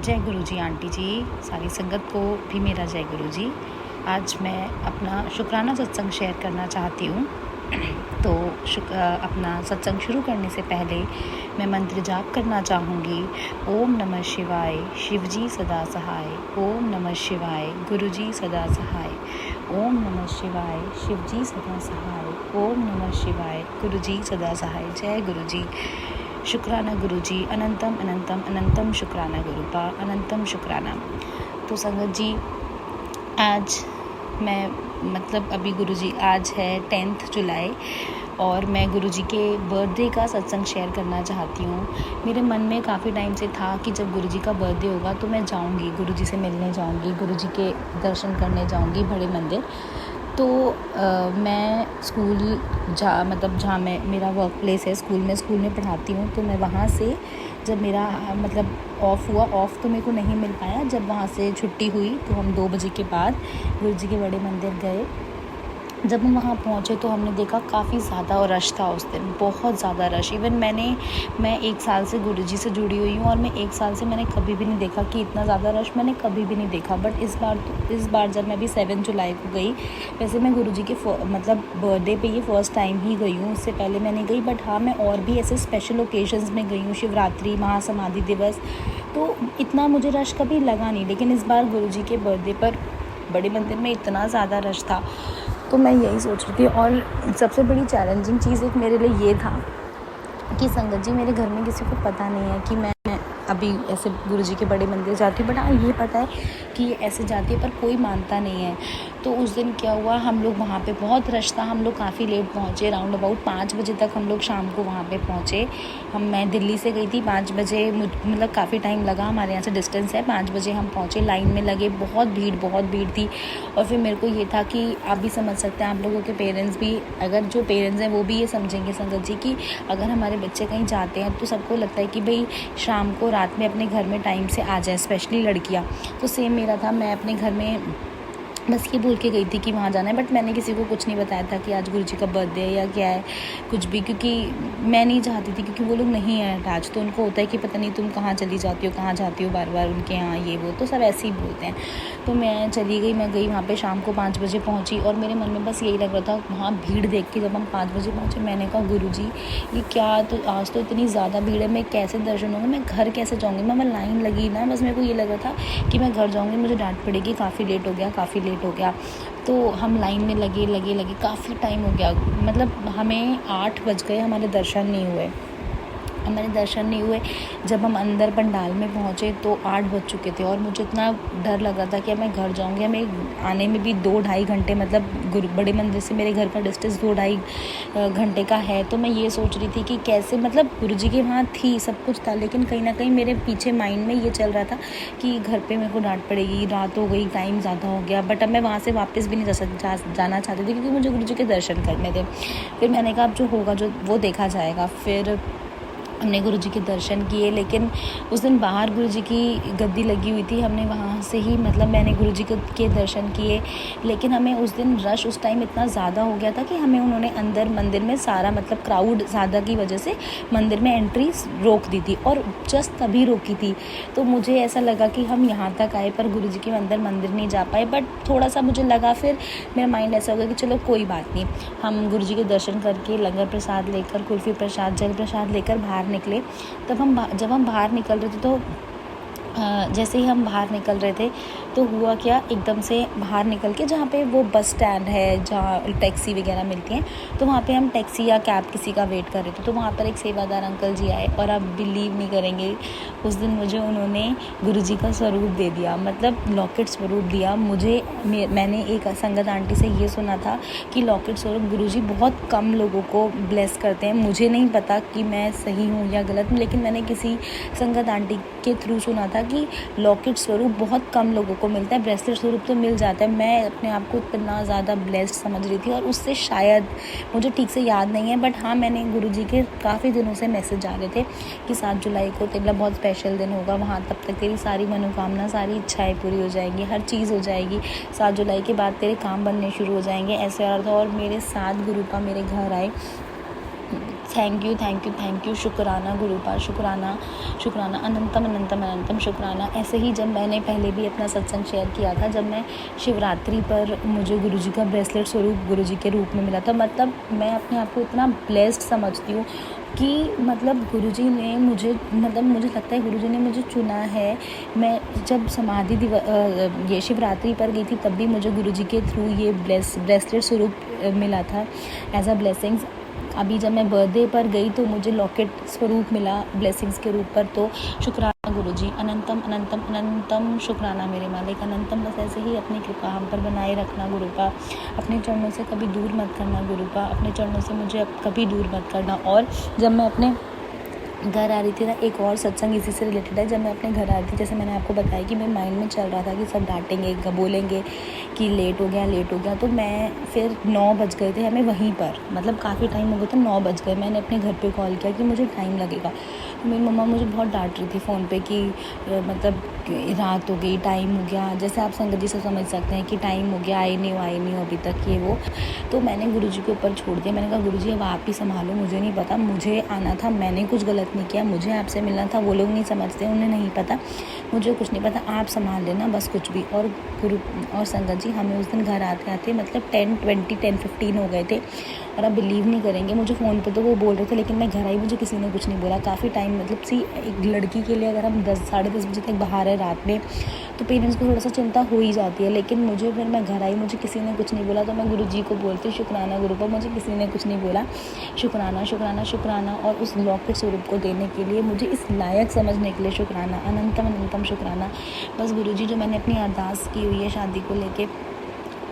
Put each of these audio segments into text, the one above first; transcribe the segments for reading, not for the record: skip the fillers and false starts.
जय गुरु जी आंटी जी, सारी संगत को भी मेरा जय गुरु जी। आज मैं अपना शुक्राना सत्संग शेयर करना चाहती हूँ। तो अपना सत्संग शुरू करने से पहले मैं मंत्र जाप करना चाहूँगी। ओम नमः शिवाय, शिव जी सदा सहाय। ओम नमः शिवाय, गुरु जी सदा सहाय। ओम नमः शिवाय, शिव जी सदा सहाय। ओम नमः शिवाय, गुरु जी सदा सहाय। जय गुरु जी। शुक्राना गुरु जी, अनंतम अनंतम अनंतम शुक्राना गुरुपा, अनंतम शुक्राना। तो संगत जी, आज मैं अभी गुरु जी, आज है 10 जुलाई और मैं गुरु जी के बर्थडे का सत्संग शेयर करना चाहती हूँ। मेरे मन में काफ़ी टाइम से था कि जब गुरु जी का बर्थडे होगा तो मैं जाऊँगी, गुरु जी से मिलने जाऊँगी, गुरु जी के दर्शन करने जाऊँगी बड़े मंदिर। तो मैं स्कूल जहाँ मेरा वर्क प्लेस है, स्कूल में पढ़ाती हूँ। तो मैं वहाँ से जब मेरा ऑफ़ हुआ, ऑफ़ तो मेरे को नहीं मिल पाया। जब वहाँ से छुट्टी हुई तो हम 2 बजे के बाद गुरु जी के बड़े मंदिर गए। जब हम वहाँ पहुँचे तो हमने देखा काफ़ी ज़्यादा रश था उस दिन, बहुत ज़्यादा रश। इवन मैं 1 साल से गुरु जी से जुड़ी हुई हूँ और मैं 1 साल से मैंने कभी भी नहीं देखा कि इतना ज़्यादा रश मैंने कभी भी नहीं देखा। बट इस बार जब मैं अभी 7 जुलाई को गई, वैसे मैं गुरु जी के बर्थडे पे ये फ़र्स्ट टाइम ही गई हूँ, उससे पहले मैं नहीं गई। बट हाँ, मैं और भी ऐसे स्पेशल ओकेजन्स में गई हूँ, शिवरात्रि, महासमाधि दिवस, तो इतना मुझे रश कभी लगा नहीं। लेकिन इस बार गुरु जी के बर्थडे पर बड़े मंदिर में इतना ज़्यादा रश था, तो मैं यही सोच रही थी। और सबसे बड़ी चैलेंजिंग चीज़ एक मेरे लिए ये था कि संगत जी, मेरे घर में किसी को पता नहीं है कि मैं अभी ऐसे गुरु जी के बड़े मंदिर जाती हूँ। बट हाँ, ये पता है कि ये ऐसे जाती है, पर कोई मानता नहीं है। तो उस दिन क्या हुआ, हम लोग वहाँ पे बहुत रश था, हम लोग काफ़ी लेट पहुँचे। राउंड अबाउट 5 बजे तक हम लोग शाम को वहाँ पे पहुँचे। मैं दिल्ली से गई थी 5 बजे, काफ़ी टाइम लगा, हमारे यहाँ से डिस्टेंस है। 5 बजे हम पहुँचे, लाइन में लगे, बहुत भीड़ थी। और फिर मेरे को ये था कि आप भी समझ सकते हैं, आप लोगों के पेरेंट्स भी, अगर जो पेरेंट्स हैं वो भी ये समझेंगे संगत जी कि अगर हमारे बच्चे कहीं जाते हैं तो सबको लगता है कि भाई शाम को, रात में अपने घर में टाइम से आ जाए, स्पेशली लड़कियाँ। तो सेम मेरा था, मैं अपने घर में बस ये बोल के गई थी कि वहाँ जाना है। बट मैंने किसी को कुछ नहीं बताया था कि आज गुरु जी का बर्थडे है या क्या है, कुछ भी, क्योंकि मैं नहीं चाहती थी, क्योंकि वो लोग नहीं हैं अटैच। तो उनको होता है कि पता नहीं तुम कहाँ चली जाती हो, कहाँ जाती हो बार बार उनके यहाँ, ये वो, तो सब ऐसे ही बोलते हैं। तो मैं चली गई, मैं गई वहाँ पे, शाम को 5 बजे पहुँची। और मेरे मन में बस यही लग रहा था, वहाँ भीड़ देख के जब हम 5 बजे पहुँचे, मैंने कहा गुरु जी ये क्या, तो आज तो इतनी ज़्यादा भीड़ है, मैं कैसे दर्शन होंगे, मैं घर कैसे जाऊँगी। मैं लाइन लगी ना, बस मेरे को ये लग रहा था कि मैं घर जाऊँगी, मुझे डांट पड़ेगी, काफ़ी लेट हो गया। तो हम लाइन में लगे काफ़ी टाइम हो गया। हमें 8 बज गए, हमारे दर्शन नहीं हुए। जब हम अंदर पंडाल में पहुँचे तो 8 बज चुके थे और मुझे इतना डर लग रहा था कि मैं घर जाऊँगी। हमें आने में भी 2-2.5 घंटे, बड़े मंदिर से मेरे घर का डिस्टेंस 2-2.5 घंटे का है। तो मैं ये सोच रही थी कि कैसे, गुरु जी के वहाँ थी, सब कुछ था, लेकिन कहीं ना कहीं मेरे पीछे माइंड में ये चल रहा था कि घर पे मेरे को डांट पड़ेगी, रात हो गई, टाइम ज़्यादा हो गया। बट अब मैं वहाँ से वापस भी नहीं जाना चाहती थी, क्योंकि मुझे गुरु जी के दर्शन करने थे। फिर मैंने कहा अब जो होगा वो देखा जाएगा। फिर हमने गुरु जी के दर्शन किए, लेकिन उस दिन बाहर गुरु जी की गद्दी लगी हुई थी, हमने वहाँ से ही मैंने गुरु जी के दर्शन किए। लेकिन हमें उस दिन रश उस टाइम इतना ज़्यादा हो गया था कि हमें उन्होंने अंदर मंदिर में सारा क्राउड ज़्यादा की वजह से मंदिर में एंट्री रोक दी थी, और जस्ट तभी रोकी थी। तो मुझे ऐसा लगा कि हम यहाँ तक आए पर गुरु जी के मंदिर नहीं जा पाए। बट थोड़ा सा मुझे लगा, फिर मेरा माइंड ऐसा हो गया कि चलो कोई बात नहीं, हम गुरु जी के दर्शन करके लंगर प्रसाद लेकर, कुल्फ़ी प्रसाद, जल प्रसाद लेकर बाहर निकले। जब हम बाहर निकल रहे थे तो जैसे ही हम बाहर निकल रहे थे तो हुआ क्या, एकदम से बाहर निकल के, जहाँ पे वो बस स्टैंड है जहाँ टैक्सी वगैरह मिलती हैं, तो वहाँ पे हम टैक्सी या कैब किसी का वेट कर रहे थे। तो वहाँ पर एक सेवादार अंकल जी आए, और आप बिलीव नहीं करेंगे, उस दिन मुझे उन्होंने गुरु जी का स्वरूप दे दिया, लॉकेट स्वरूप दिया मुझे। मैंने एक संगत आंटी से ये सुना था कि लॉकेट स्वरूप गुरु जी बहुत कम लोगों को ब्लेस करते हैं। मुझे नहीं पता कि मैं सही हूँ या गलत हूँ, लेकिन मैंने किसी संगत आंटी के थ्रू सुना था कि लॉकेट स्वरूप बहुत कम लोगों को मिलता है, ब्रेसलेट स्वरूप तो मिल जाता है। मैं अपने आप को इतना ज़्यादा ब्लेस्ड समझ रही थी, और उससे शायद, मुझे ठीक से याद नहीं है, बट हाँ, मैंने गुरु जी के काफ़ी दिनों से मैसेज आ रहे थे कि 7 जुलाई को तेरा बहुत स्पेशल दिन होगा, वहाँ तब तक तेरी सारी मनोकामना, सारी इच्छाएं पूरी हो जाएंगी, हर चीज़ हो जाएगी, 7 जुलाई के बाद तेरे काम बनने शुरू हो जाएंगे, ऐसे अर्थ। और मेरे साथ गुरु का मेरे घर आए, थैंक यू, शुक्राना गुरुपा, शुक्राना शुक्राना, अनंतम अनंतम अनंतम शुक्राना। ऐसे ही जब मैंने पहले भी अपना सत्संग शेयर किया था, जब मैं शिवरात्रि पर मुझे गुरुजी का ब्रेसलेट स्वरूप गुरुजी के रूप में मिला था, मतलब मैं अपने आप को इतना ब्लेस्ड समझती हूँ कि मतलब गुरुजी ने मुझे, मतलब मुझे लगता है गुरुजी ने मुझे चुना है। मैं जब समाधि ये शिवरात्रि पर गई थी, तब भी मुझे गुरुजी के थ्रू ये ब्रेसलेट स्वरूप मिला था एज अ ब्लेसिंग्स। अभी जब मैं बर्थडे पर गई तो मुझे लॉकेट स्वरूप मिला ब्लेसिंग्स के रूप पर। तो शुक्राना गुरुजी, अनंतम अनंतम अनंतम शुक्राना मेरे मालिक, अनंतम। बस ऐसे ही अपनी कृपा हम पर बनाए रखना गुरुपा, अपने चरणों से कभी दूर मत करना गुरुपा, अपने चरणों से मुझे कभी दूर मत करना। और जब मैं अपने घर आ रही थी ना, एक और सत्संग इसी से रिलेटेड है। जब मैं अपने घर आ रही थी, जैसे मैंने आपको बताया कि मेरे माइंड में चल रहा था कि सब डांटेंगे, बोलेंगे कि लेट हो गया, तो मैं फिर 9 बज गए थे हमें वहीं पर, मतलब काफ़ी टाइम हो गया था, 9 बज गए। मैंने अपने घर पे कॉल किया कि मुझे टाइम लगेगा, तो मेरी मम्मा मुझे बहुत डांट रही थी फ़ोन पे कि मतलब रात हो गई, टाइम हो गया। जैसे आप संगत जी से समझ सकते हैं कि टाइम हो गया, आए नहीं हो अभी तक, ये वो। तो मैंने गुरुजी के ऊपर छोड़ दिया। मैंने कहा गुरुजी अब आप ही संभालो, मुझे नहीं पता, मुझे आना था, मैंने कुछ गलत नहीं किया, मुझे आपसे मिलना था। वो लोग नहीं समझते, उन्हें नहीं पता, मुझे कुछ नहीं पता, आप संभाल लेना बस कुछ भी। और गुरु और संगत जी, हमें उस दिन घर आते आते मतलब 10:15 हो गए थे। और आप बिलीव नहीं करेंगे, मुझे फ़ोन पे तो वो बोल रहे थे, लेकिन मैं घर आई, मुझे किसी ने कुछ नहीं बोला। काफ़ी टाइम, मतलब सी एक लड़की के लिए अगर हम 10-10:30 बजे तक बाहर है रात में, तो पेरेंट्स को थोड़ा सा चिंता हो ही जाती है। लेकिन मुझे, फिर मैं घर आई, मुझे किसी ने कुछ नहीं बोला, तो मैं गुरुजी को बोलती शुक्राना गुरुपा, मुझे किसी ने कुछ नहीं बोला, शुक्राना शुक्राना शुक्राना। और उस लॉकेट स्वरूप को देने के लिए, मुझे इस लायक समझने के लिए शुक्राना, अनंतम अनंतम शुक्राना। बस गुरुजी, जो मैंने अपनी अरदास की हुई है शादी को लेके,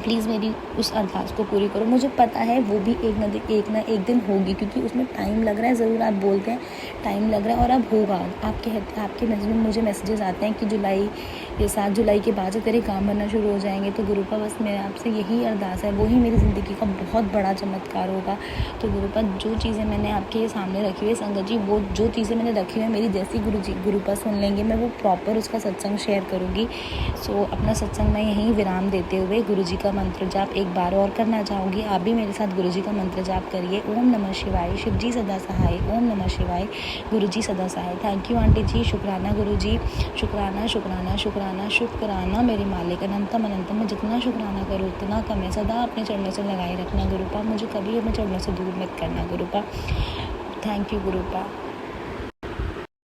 प्लीज़ मेरी उस अरदास को पूरी करो। मुझे पता है वो भी एक ना एक दिन होगी, क्योंकि उसमें टाइम लग रहा है, ज़रूर आप बोलते हैं टाइम लग रहा है, और अब होगा। आपके मैसेज में मुझे मैसेजेस आते हैं कि 7 जुलाई के बाद से तेरे काम बनना शुरू हो जाएंगे। तो गुरुपा, बस मेरे आपसे यही अरदास है, वही मेरी ज़िंदगी का बहुत बड़ा चमत्कार होगा। तो गुरुपा, जो चीज़ें मैंने आपके सामने रखी हुई है संगत जी, वो जो चीज़ें मैंने रखी हुई है, मेरी जैसी गुरुपा सुन लेंगे, मैं वो प्रॉपर उसका सत्संग शेयर करूँगी। सो अपना सत्संग मैं यहीं विराम देते हुए गुरुजी का मंत्र जाप एक बार और करना चाहूँगी। आप भी मेरे साथ गुरुजी का मंत्र जाप करिए। ओम नमः शिवाय, शिव जी सदा सहाय, ओम नमः शिवाय, गुरुजी सदा सहाय। थैंक यू आंटी जी, शुक्राना गुरुजी, शुक्राना शुक्राना शुक्राना शुक्राना मेरे मालिक, अनंतम अनंतम। मैं जितना शुक्राना करूँ उतना कम है। सदा अपने चरणों से लगाए रखना गुरुपा, मुझे कभी अपने चरणों से दूर मत करना गुरुपा। Thank you गुरुपा।